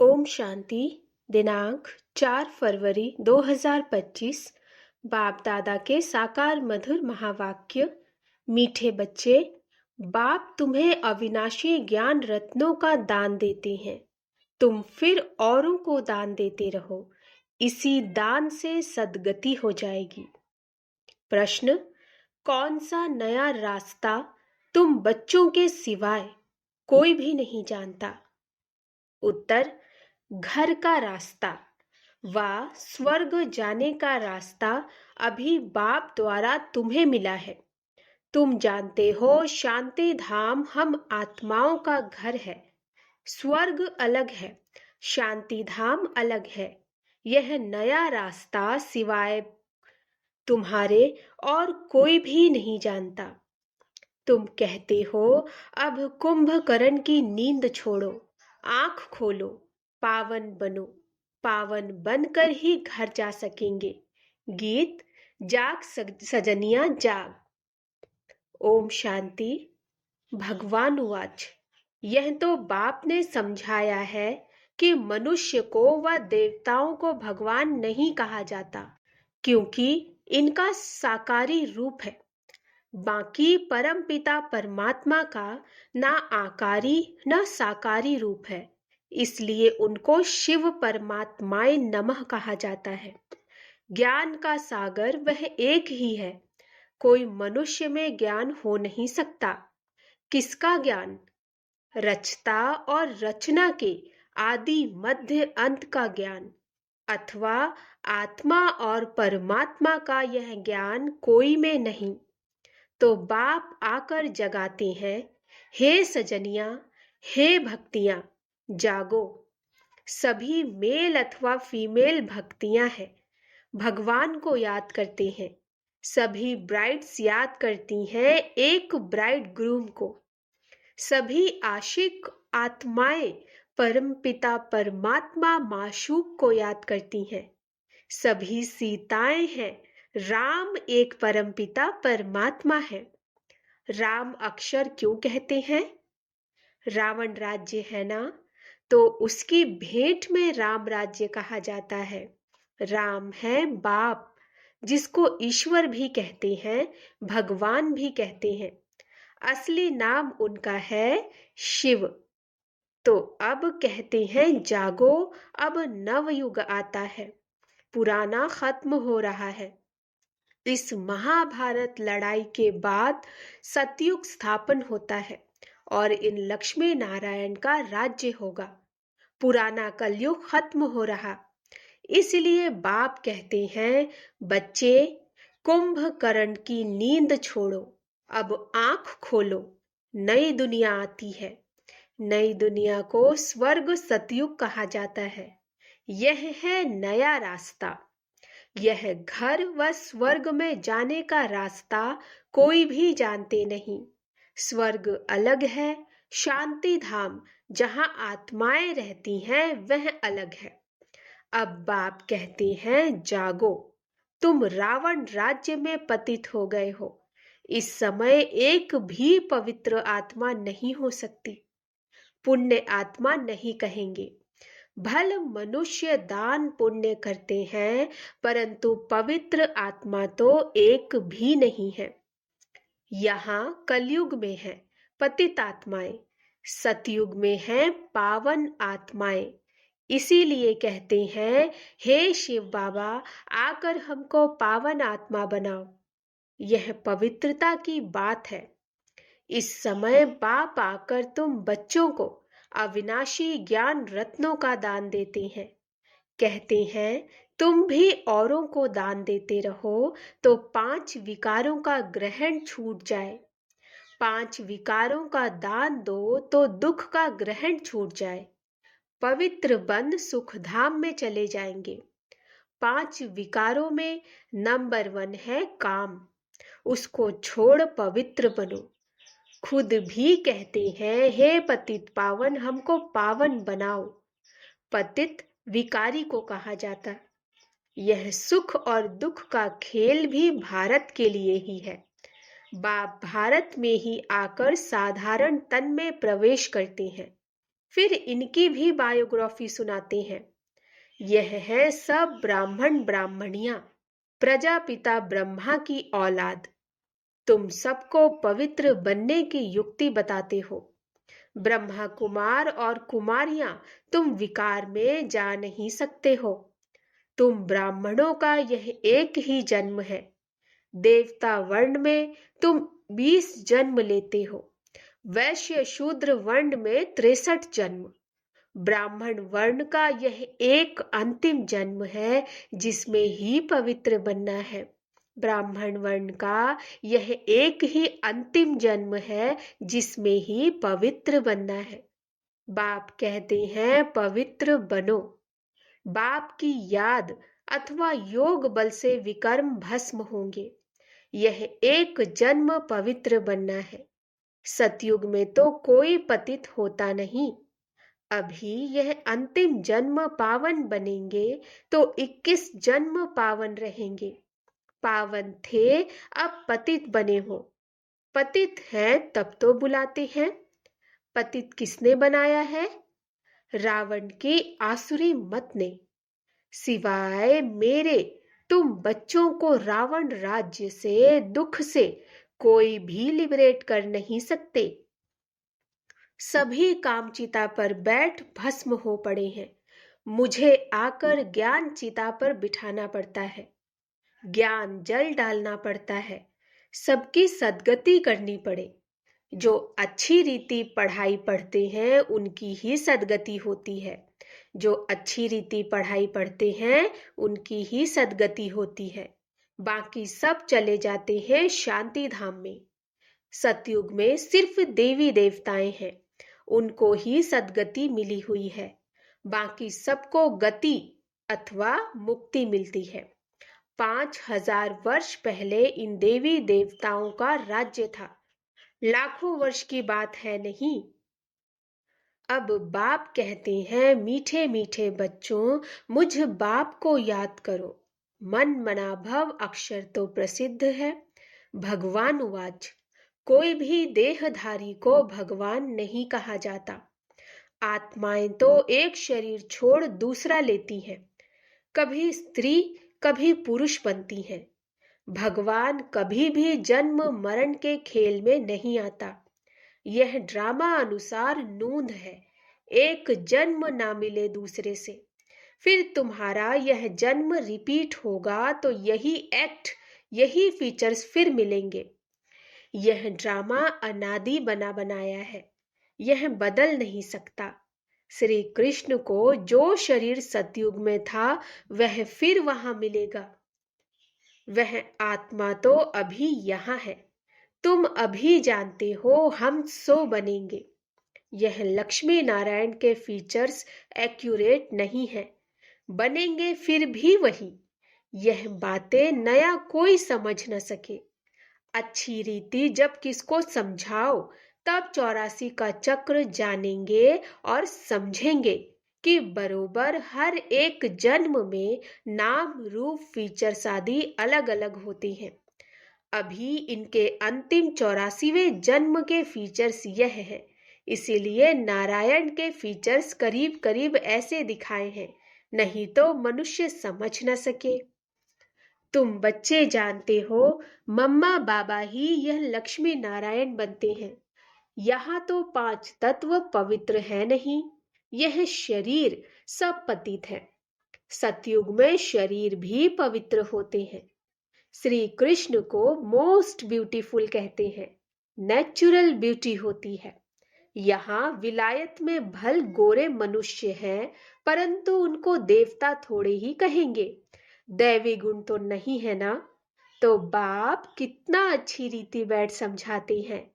ओम शांति। दिनांक 4 फरवरी 2025। बाप दादा के साकार मधुर महावाक्य। मीठे बच्चे, बाप तुम्हें अविनाशी ज्ञान रत्नों का दान देते हैं। तुम फिर औरों को दान देते रहो। इसी दान से सद्गति हो जाएगी। प्रश्न: कौन सा नया रास्ता तुम बच्चों के सिवाय कोई भी नहीं जानता? उत्तर: घर का रास्ता व स्वर्ग जाने का रास्ता अभी बाप द्वारा तुम्हें मिला है। तुम जानते हो शांति धाम हम आत्माओं का घर है। स्वर्ग अलग है, शांति धाम अलग है। यह नया रास्ता सिवाय तुम्हारे और कोई भी नहीं जानता। तुम कहते हो अब कुंभकर्ण की नींद छोड़ो, आंख खोलो, पावन बनो। पावन बनकर ही घर जा सकेंगे। गीत जाग सजनिया जाग। ओम शांति। भगवान उवाच: यह तो बाप ने समझाया है कि मनुष्य को व देवताओं को भगवान नहीं कहा जाता, क्योंकि इनका साकारी रूप है। बाकी परमपिता परमात्मा का ना आकारी न साकारी रूप है, इसलिए उनको शिव परमात्माय नमः कहा जाता है। ज्ञान का सागर वह एक ही है। कोई मनुष्य में ज्ञान हो नहीं सकता। किसका ज्ञान? रचता और रचना के आदि मध्य अंत का ज्ञान, अथवा आत्मा और परमात्मा का यह ज्ञान कोई में नहीं। तो बाप आकर जगाते हैं, हे सजनिया, हे भक्तियां, जागो। सभी मेल अथवा फीमेल भक्तियां हैं, भगवान को याद करते हैं। सभी ब्राइड्स याद करती हैं एक ब्राइड ग्रूम को। सभी आशिक आत्माएं परमपिता परमात्मा माशूक को याद करती हैं। सभी सीताएं हैं, राम एक परमपिता परमात्मा है। राम अक्षर क्यों कहते हैं? रावण राज्य है ना, तो उसकी भेंट में राम राज्य कहा जाता है। राम है बाप, जिसको ईश्वर भी कहते हैं, भगवान भी कहते हैं। असली नाम उनका है शिव। तो अब कहते हैं जागो, अब नवयुग आता है, पुराना खत्म हो रहा है। इस महाभारत लड़ाई के बाद सतयुग स्थापन होता है और इन लक्ष्मी नारायण का राज्य होगा। पुराना कलयुग खत्म हो रहा, इसलिए बाप कहते हैं बच्चे, कुंभकर्ण की नींद छोड़ो, अब आंख खोलो। नई दुनिया आती है। नई दुनिया को स्वर्ग सतयुग कहा जाता है। यह है नया रास्ता। यह घर व स्वर्ग में जाने का रास्ता कोई भी जानते नहीं। स्वर्ग अलग है, शांति धाम जहां आत्माएं रहती हैं वह अलग है। अब बाप कहते हैं जागो, तुम रावण राज्य में पतित हो गए हो। इस समय एक भी पवित्र आत्मा नहीं हो सकती। पुण्य आत्मा नहीं कहेंगे। भल मनुष्य दान पुण्य करते हैं, परंतु पवित्र आत्मा तो एक भी नहीं है। यहाँ कलयुग में है पतित आत्माएं, सतयुग में है पावन आत्माएं। इसीलिए कहते हैं हे शिव बाबा, आकर हमको पावन आत्मा बनाओ। यह पवित्रता की बात है। इस समय बाप आकर तुम बच्चों को अविनाशी ज्ञान रत्नों का दान देते हैं। कहते हैं तुम भी औरों को दान देते रहो, तो 5 विकारों का ग्रहण छूट जाए। 5 विकारों का दान दो तो दुख का ग्रहण छूट जाए। पवित्र बन सुख धाम में चले जाएंगे। 5 विकारों में नंबर 1 है काम। उसको छोड़ पवित्र बनो। खुद भी कहते हैं हे पतित पावन, हमको पावन बनाओ। पतित विकारी को कहा जाता। यह सुख और दुख का खेल भी भारत के लिए ही है। बाप भारत में ही आकर साधारण तन में प्रवेश करते हैं। फिर इनकी भी बायोग्राफी सुनाते हैं। यह है सब ब्राह्मण ब्राह्मणियां, प्रजापिता ब्रह्मा की औलाद। तुम सबको पवित्र बनने की युक्ति बताते हो। ब्रह्मा कुमार और कुमारियां, तुम विकार में जा नहीं सकते हो। तुम ब्राह्मणों का यह एक ही जन्म है। देवता वर्ण में तुम 20 जन्म लेते हो। वैश्य शूद्र वर्ण में 63 जन्म। ब्राह्मण वर्ण का यह एक अंतिम जन्म है जिसमें ही पवित्र बनना है। ब्राह्मण वर्ण का यह एक ही अंतिम जन्म है जिसमें ही पवित्र बनना है। बाप कहते हैं पवित्र बनो। बाप की याद अथवा योग बल से विकर्म भस्म होंगे। यह एक जन्म पवित्र बनना है। सतयुग में तो कोई पतित होता नहीं। अभी यह अंतिम जन्म पावन बनेंगे तो 21 जन्म पावन रहेंगे। पावन थे, अब पतित बने हो। पतित हैं तब तो बुलाते हैं। पतित किसने बनाया है? रावण की आसुरी मत ने। सिवाय मेरे तुम बच्चों को रावण राज्य से, दुख से कोई भी लिबरेट कर नहीं सकते। सभी कामचिता पर बैठ भस्म हो पड़े हैं। मुझे आकर ज्ञान चिता पर बिठाना पड़ता है। ज्ञान जल डालना पड़ता है। सबकी सद्गति करनी पड़े। जो अच्छी रीति पढ़ाई पढ़ते हैं उनकी ही सद्गति होती है। जो अच्छी रीति पढ़ाई पढ़ते हैं उनकी ही सद्गति होती है। बाकी सब चले जाते हैं शांति धाम में। सतयुग में सिर्फ देवी देवताएं हैं, उनको ही सद्गति मिली हुई है। बाकी सबको गति अथवा मुक्ति मिलती है। 5000 वर्ष पहले इन देवी देवताओं का राज्य था। लाखों वर्ष की बात है नहीं। अब बाप कहते हैं मीठे मीठे बच्चों, मुझ बाप को याद करो। मन मना भव अक्षर तो प्रसिद्ध है। भगवान उवाच, कोई भी देहधारी को भगवान नहीं कहा जाता। आत्माएं तो एक शरीर छोड़ दूसरा लेती हैं। कभी स्त्री कभी पुरुष बनती हैं। भगवान कभी भी जन्म मरण के खेल में नहीं आता। यह ड्रामा अनुसार नूंद है। एक जन्म ना मिले दूसरे से, फिर तुम्हारा यह जन्म रिपीट होगा तो यही एक्ट, यही फीचर्स फिर मिलेंगे। यह ड्रामा अनादि बना बनाया है। यह बदल नहीं सकता। श्री कृष्ण को जो शरीर सतयुग में था वह फिर वहां मिलेगा। वह आत्मा तो अभी यहाँ है। तुम अभी जानते हो हम सो बनेंगे। यह लक्ष्मी नारायण के फीचर्स एक्यूरेट नहीं है। बनेंगे फिर भी वही। यह बातें नया कोई समझ न सके। अच्छी रीति जब किसको समझाओ तब 84 का चक्र जानेंगे और समझेंगे कि बरोबर हर एक जन्म में नाम रूप फीचर्स आदि अलग अलग होते हैं। अभी इनके अंतिम 84वें जन्म के फीचर्स यह है। इसीलिए नारायण के फीचर्स करीब करीब ऐसे दिखाए हैं, नहीं तो मनुष्य समझ न सके। तुम बच्चे जानते हो मम्मा बाबा ही यह लक्ष्मी नारायण बनते हैं। यहाँ तो 5 तत्व पवित्र है नहीं। यह शरीर सब पतित है। सतयुग में शरीर भी पवित्र होते हैं। श्री कृष्ण को मोस्ट ब्यूटीफुल कहते हैं। नेचुरल ब्यूटी होती है। यहाँ विलायत में भल गोरे मनुष्य हैं, परंतु उनको देवता थोड़े ही कहेंगे। दैवी गुण तो नहीं है ना। तो बाप कितना अच्छी रीति बैठ समझाते हैं।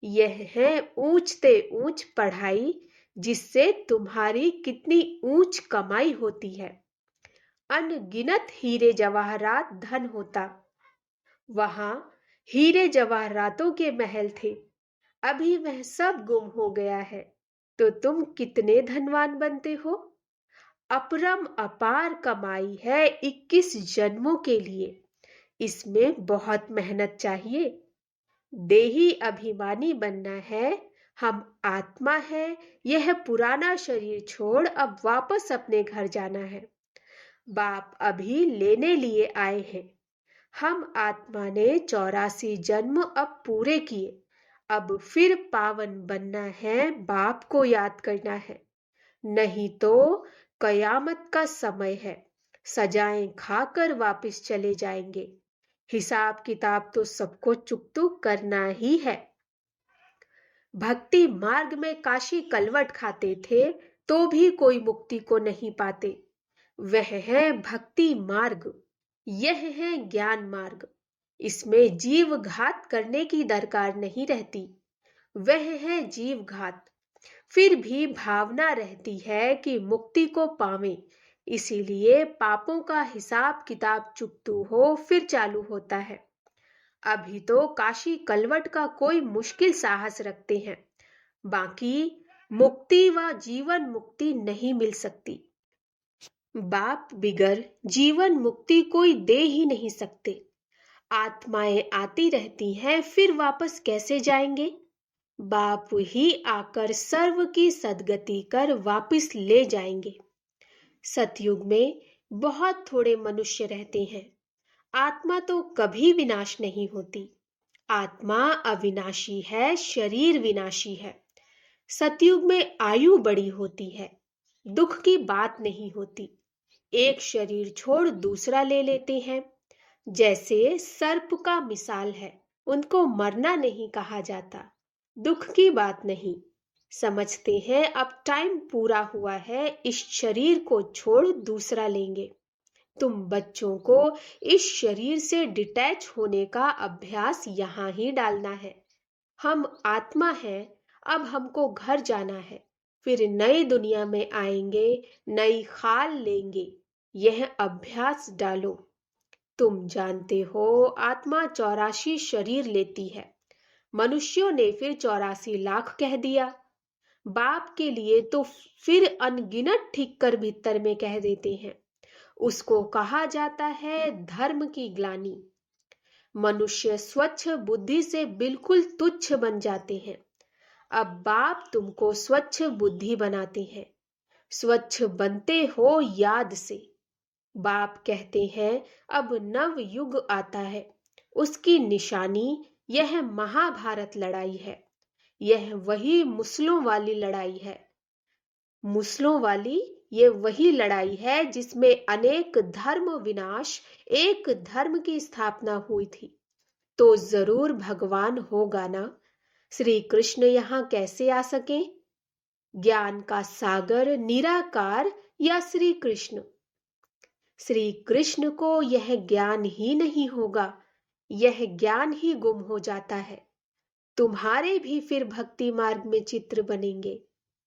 यह है ऊंचते ऊंच पढ़ाई, जिससे तुम्हारी कितनी ऊंच कमाई होती है। अनगिनत हीरे जवाहरात धन होता। वहां हीरे जवाहरातों के महल थे। अभी वह सब गुम हो गया है। तो तुम कितने धनवान बनते हो। अपरम अपार कमाई है 21 जन्मों के लिए। इसमें बहुत मेहनत चाहिए। देही अभिमानी बनना है। हम आत्मा है, यह पुराना शरीर छोड़ अब वापस अपने घर जाना है। बाप अभी लेने लिए आए हैं। हम आत्मा ने 84 जन्म अब पूरे किए। अब फिर पावन बनना है, बाप को याद करना है, नहीं तो कयामत का समय है, सजाएं खाकर वापस चले जाएंगे। हिसाब किताब तो सबको चुकतू करना ही है। भक्ति मार्ग में काशी कलवट खाते थे तो भी कोई मुक्ति को नहीं पाते। वह है भक्ति मार्ग, यह है ज्ञान मार्ग। इसमें जीव घात करने की दरकार नहीं रहती। वह है जीव घात। फिर भी भावना रहती है कि मुक्ति को पावें, इसीलिए पापों का हिसाब किताब चुकतू हो फिर चालू होता है। अभी तो काशी कलवट का कोई मुश्किल साहस रखते हैं, बाकी मुक्ति व जीवन मुक्ति नहीं मिल सकती। बाप बिगर जीवन मुक्ति कोई दे ही नहीं सकते। आत्माएं आती रहती हैं, फिर वापस कैसे जाएंगे? बाप ही आकर सर्व की सद्गति कर वापस ले जाएंगे। सतयुग में बहुत थोड़े मनुष्य रहते हैं। आत्मा तो कभी विनाश नहीं होती। आत्मा अविनाशी है, शरीर विनाशी है। सतयुग में आयु बड़ी होती है, दुख की बात नहीं होती। एक शरीर छोड़ दूसरा ले लेते हैं। जैसे सर्प का मिसाल है, उनको मरना नहीं कहा जाता, दुख की बात नहीं। समझते हैं अब टाइम पूरा हुआ है, इस शरीर को छोड़ दूसरा लेंगे। तुम बच्चों को इस शरीर से डिटैच होने का अभ्यास यहाँ ही डालना है। हम आत्मा हैं, अब हमको घर जाना है, फिर नई दुनिया में आएंगे, नई खाल लेंगे। यह अभ्यास डालो। तुम जानते हो आत्मा 84 शरीर लेती है। मनुष्यों ने फिर 84 लाख कह दिया। बाप के लिए तो फिर अनगिनत ठीक कर भीतर में कह देते हैं। उसको कहा जाता है धर्म की ग्लानि। मनुष्य स्वच्छ बुद्धि से बिल्कुल तुच्छ बन जाते हैं। अब बाप तुमको स्वच्छ बुद्धि बनाते हैं। स्वच्छ बनते हो याद से। बाप कहते हैं अब नव युग आता है, उसकी निशानी यह महाभारत लड़ाई है। यह वही मुसलों वाली लड़ाई है। मुसलों वाली ये वही लड़ाई है जिसमें अनेक धर्म विनाश, एक धर्म की स्थापना हुई थी। तो जरूर भगवान होगा ना। श्री कृष्ण यहाँ कैसे आ सके? ज्ञान का सागर निराकार या श्री कृष्ण? श्री कृष्ण को यह ज्ञान ही नहीं होगा, यह ज्ञान ही गुम हो जाता है। तुम्हारे भी फिर भक्ति मार्ग में चित्र बनेंगे।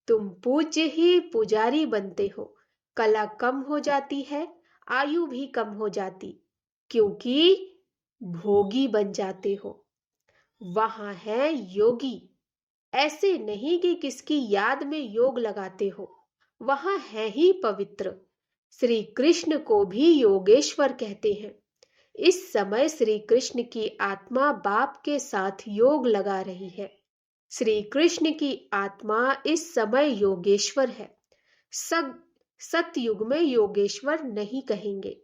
तुम पूज्य ही पुजारी बनते हो। कला कम हो जाती है, आयु भी कम हो जाती, क्योंकि भोगी बन जाते हो। वहां है योगी। ऐसे नहीं कि किसकी याद में योग लगाते हो, वहां है ही पवित्र। श्री कृष्ण को भी योगेश्वर कहते हैं। इस समय श्री कृष्ण की आत्मा बाप के साथ योग लगा रही है। श्री कृष्ण की आत्मा इस समय योगेश्वर है। सतयुग में योगेश्वर नहीं कहेंगे।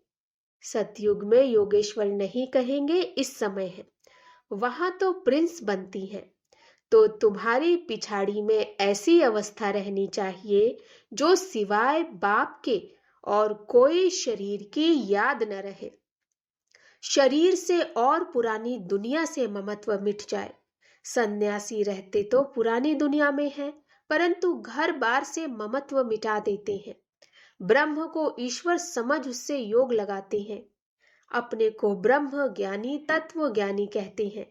सतयुग में योगेश्वर नहीं कहेंगे, इस समय है। वहां तो प्रिंस बनती है। तो तुम्हारी पिछाड़ी में ऐसी अवस्था रहनी चाहिए जो सिवाय बाप के और कोई शरीर की याद न रहे। शरीर से और पुरानी दुनिया से ममत्व मिट जाए। सन्यासी रहते तो पुरानी दुनिया में हैं, परंतु घर बार से ममत्व मिटा देते हैं। ब्रह्म को ईश्वर समझ उससे योग लगाते हैं। अपने को ब्रह्म ज्ञानी तत्व ज्ञानी कहते हैं।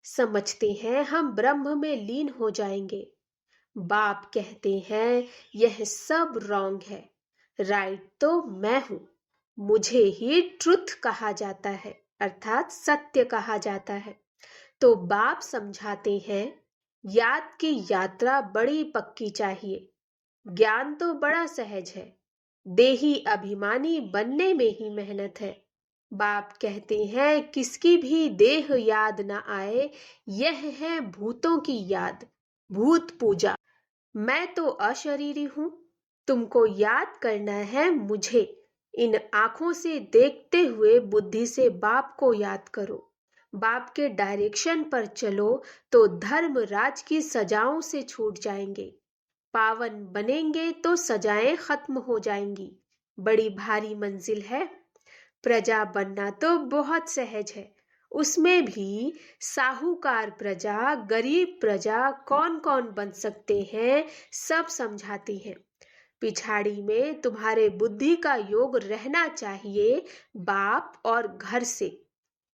समझते हैं हम ब्रह्म में लीन हो जाएंगे। बाप कहते हैं यह सब रॉन्ग है, राइट तो मैं हूं। मुझे ही ट्रुथ कहा जाता है, अर्थात सत्य कहा जाता है। तो बाप समझाते हैं याद की यात्रा बड़ी पक्की चाहिए। ज्ञान तो बड़ा सहज है, देही अभिमानी बनने में ही मेहनत है। बाप कहते हैं किसकी भी देह याद न आए, यह है भूतों की याद। भूत पूजा। मैं तो अशरीरी हूँ, तुमको याद करना है मुझे। इन आंखों से देखते हुए बुद्धि से बाप को याद करो। बाप के डायरेक्शन पर चलो तो धर्म राज की सजाओं से छूट जाएंगे। पावन बनेंगे तो सजाएं खत्म हो जाएंगी। बड़ी भारी मंजिल है। प्रजा बनना तो बहुत सहज है, उसमें भी साहूकार प्रजा, गरीब प्रजा कौन कौन बन सकते हैं, सब समझाती हैं। पिछाड़ी में तुम्हारे बुद्धि का योग रहना चाहिए, बाप और घर से।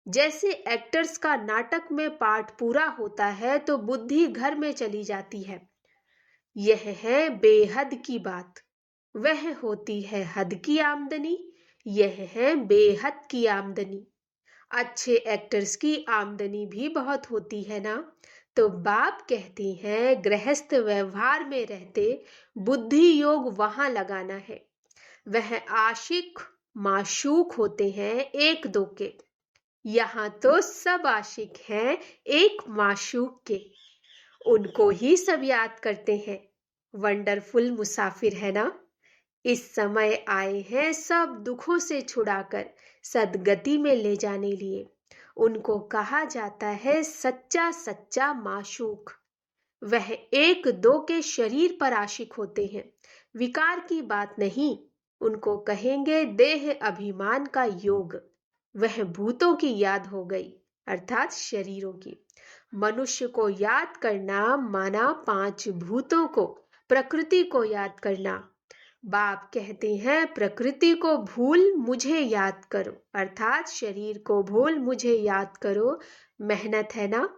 जैसे एक्टर्स का नाटक में पार्ट पूरा होता है तो बुद्धि घर में चली जाती है। यह है बेहद की बात। वह होती है हद की आमदनी, यह है बेहद की आमदनी। अच्छे एक्टर्स की आमदनी भी बहुत होती है ना। तो बाप कहते हैं गृहस्थ व्यवहार में रहते बुद्धि योग वहां लगाना है। वह आशिक माशूक होते हैं एक दो के। यहाँ तो सब आशिक हैं एक माशूक के। उनको ही सब याद करते हैं। वंडरफुल मुसाफिर है ना। इस समय आए हैं सब दुखों से छुड़ाकर सदगति में ले जाने लिए। उनको कहा जाता है सच्चा सच्चा माशूक। वह एक दो के शरीर पर आशिक होते हैं, विकार की बात नहीं। उनको कहेंगे देह अभिमान का योग। वह भूतों की याद हो गई, अर्थात शरीरों की। मनुष्य को याद करना माना पांच भूतों को, प्रकृति को याद करना। बाप कहते हैं प्रकृति को भूल मुझे याद करो, अर्थात शरीर को भूल मुझे याद करो। मेहनत है ना।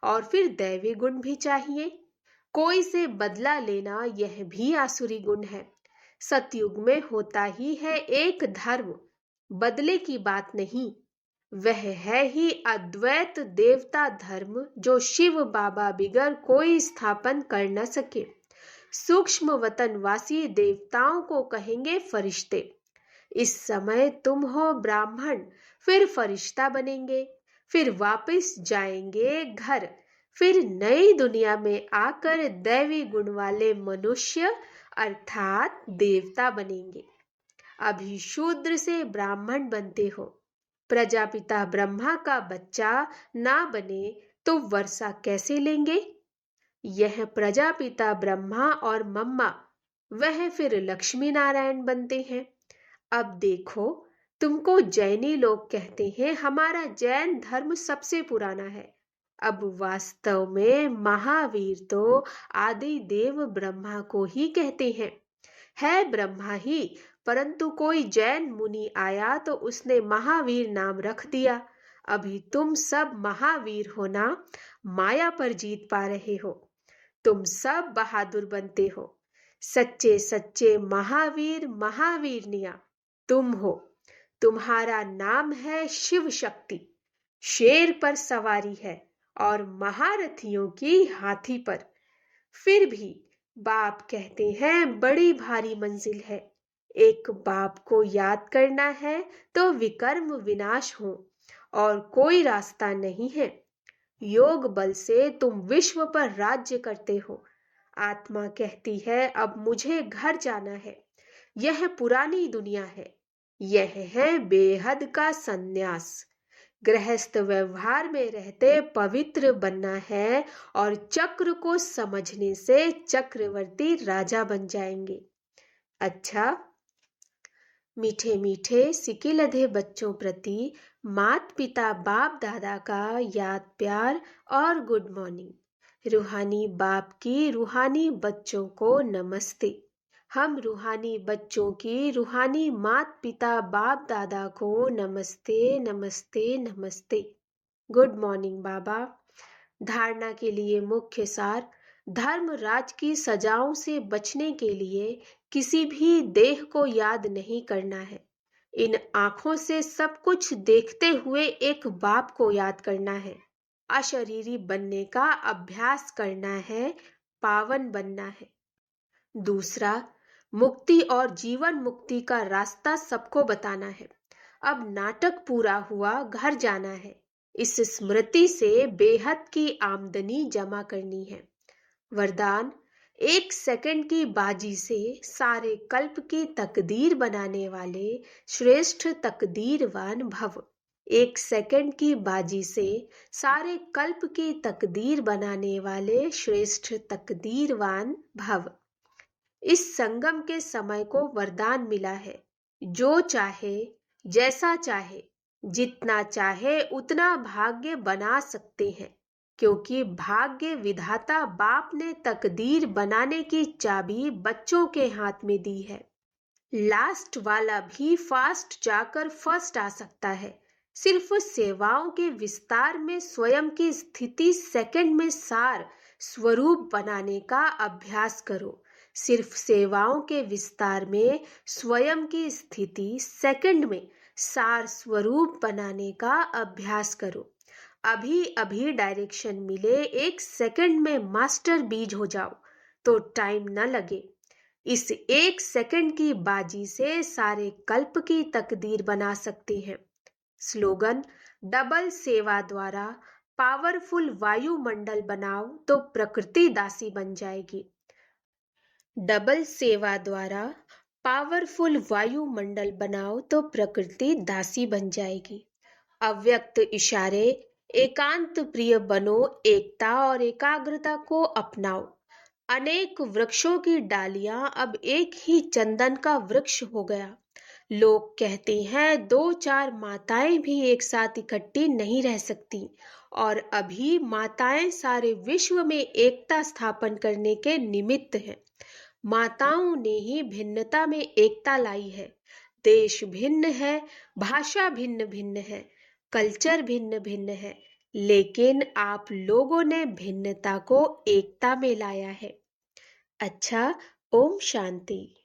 और फिर दैवी गुण भी चाहिए। कोई से बदला लेना यह भी आसुरी गुण है। सतयुग में होता ही है एक धर्म, बदले की बात नहीं। वह है ही अद्वैत देवता धर्म जो शिव बाबा बिगर कोई स्थापन कर न सके। सूक्ष्म वतनवासी देवताओं को कहेंगे फरिश्ते। इस समय तुम हो ब्राह्मण, फिर फरिश्ता बनेंगे, फिर वापस जाएंगे घर, फिर नई दुनिया में आकर दैवी गुण वाले मनुष्य अर्थात देवता बनेंगे। अभी शूद्र से ब्राह्मण बनते हो। प्रजापिता ब्रह्मा का बच्चा ना बने तो वर्षा कैसे लेंगे। यह प्रजापिता ब्रह्मा और मम्मा, वह फिर लक्ष्मी नारायण बनते हैं। अब देखो, तुमको जैनी लोग कहते हैं हमारा जैन धर्म सबसे पुराना है। अब वास्तव में महावीर तो आदि देव ब्रह्मा को ही कहते हैं। है ब्रह्मा ही, परंतु कोई जैन मुनि आया तो उसने महावीर नाम रख दिया। अभी तुम सब महावीर हो ना, माया पर जीत पा रहे हो। तुम सब बहादुर बनते हो। सच्चे सच्चे महावीर महावीरनिया तुम हो। तुम्हारा नाम है शिव शक्ति। शेर पर सवारी है और महारथियों की हाथी पर। फिर भी बाप कहते हैं बड़ी भारी मंजिल है। एक बाप को याद करना है तो विकर्म विनाश हो, और कोई रास्ता नहीं है। योग बल से तुम विश्व पर राज्य करते हो। आत्मा कहती है अब मुझे घर जाना है। यह पुरानी दुनिया है। यह है बेहद का संन्यास। गृहस्थ व्यवहार में रहते पवित्र बनना है और चक्र को समझने से चक्रवर्ती राजा बन जाएंगे। अच्छा, मीठे मीठे सिकिलधे बच्चों प्रति मात पिता बाप दादा का याद प्यार और गुड मॉर्निंग। रूहानी बाप की रूहानी बच्चों को नमस्ते। हम रूहानी बच्चों की रूहानी मात पिता बाप दादा को नमस्ते नमस्ते नमस्ते। गुड मॉर्निंग बाबा। धारणा के लिए मुख्य सार, धर्म राज की सजाओं से बचने के लिए किसी भी देह को याद नहीं करना है। इन आंखों से सब कुछ देखते हुए एक बाप को याद करना है। अशरीरी बनने का अभ्यास करना है, पावन बनना है। दूसरा, मुक्ति और जीवन मुक्ति का रास्ता सबको बताना है। अब नाटक पूरा हुआ, घर जाना है। इस स्मृति से बेहद की आमदनी जमा करनी है। वरदान, 1 सेकंड की बाजी से सारे कल्प की तकदीर बनाने वाले श्रेष्ठ तकदीरवान भव। 1 सेकंड की बाजी से सारे कल्प की तकदीर बनाने वाले श्रेष्ठ तकदीरवान भव। इस संगम के समय को वरदान मिला है। जो चाहे, जैसा चाहे, जितना चाहे उतना भाग्य बना सकते हैं, क्योंकि भाग्य विधाता बाप ने तकदीर बनाने की चाबी बच्चों के हाथ में दी है। लास्ट वाला भी फास्ट जाकर फर्स्ट आ सकता है। सिर्फ सेवाओं के विस्तार में स्वयं की स्थिति सेकंड में सार स्वरूप बनाने का अभ्यास करो। सिर्फ सेवाओं के विस्तार में स्वयं की स्थिति सेकंड में सार स्वरूप बनाने का अभ्यास करो। अभी अभी डायरेक्शन मिले, 1 सेकंड में मास्टर बीज हो जाओ, तो टाइम न लगे। इस 1 सेकंड की बाजी से सारे कल्प की तकदीर बना सकते हैं। स्लोगन, डबल सेवा द्वारा पावरफुल वायुमंडल बनाओ तो प्रकृति दासी बन जाएगी। डबल सेवा द्वारा पावरफुल वायुमंडल बनाओ तो प्रकृति दासी बन जाएगी। अव्यक्त इशारे, एकांत प्रिय बनो, एकता और एकाग्रता को अपनाओ। अनेक वृक्षों की डालियां अब एक ही चंदन का वृक्ष हो गया। लोग कहते हैं 2-4 माताएं भी एक साथ इकट्ठी नहीं रह सकती, और अभी माताएं सारे विश्व में एकता स्थापन करने के निमित्त हैं। माताओं ने ही भिन्नता में एकता लाई है। देश भिन्न है, भाषा भिन्न भिन्न है, कल्चर भिन्न भिन्न है, लेकिन आप लोगों ने भिन्नता को एकता में लाया है। अच्छा, ओम शांति।